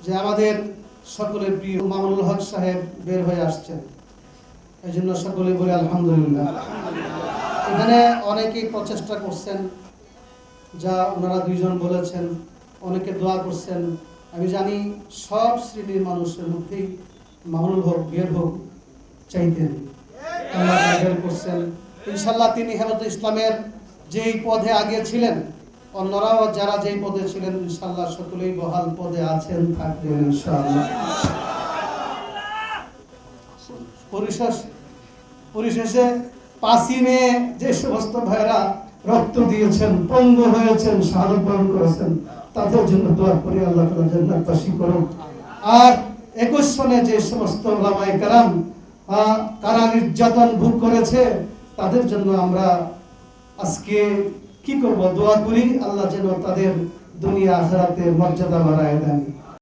যে আমাদের সকলের প্রিয় মামুনুল হক সাহেব বের হয়ে আসছেন, এই জন্য সকলে বলি আলহামদুলিল্লাহ। এখানে অনেকেই প্রচেষ্টা করছেন, যা ওনারা দুইজন বলেছেন, অনেকে দোয়া করছেন। আমি জানি সব শ্রেণীর মানুষের মধ্যেই মামুনুল হক বের হোক চাইতেন, বের করছেন। ইনশাল্লাহ তিনি হেফাজতে ইসলামের যেই পদে আগে ছিলেন, অন্যরাও যারা যেই পদে ছিলেন ইনশাল্লাহ সকলেই বহাল পদে আছেন, থাকবেন ইনশাআল্লাহ। পরিশেষে 5ই মে যে সমস্ত ভাইরা রক্ত দিয়েছেন, পঙ্গু হয়েছেন, শাহাদাত বরণ করেছেন, তাদের জন্য দোয়া করি আল্লাহ তাআলা জান্নাতবাসী করুন। আর 21 সনে যে সমস্ত ওলামায়ে কেরাম কারা নির্যাতন ভোগ করেছে, তাদের জন্য আমরা আজকে কি করব, দোয়া করি আল্লাহ যেন তাদের দুনিয়া আখিরাতে মর্যাদা বাড়ায় দেন।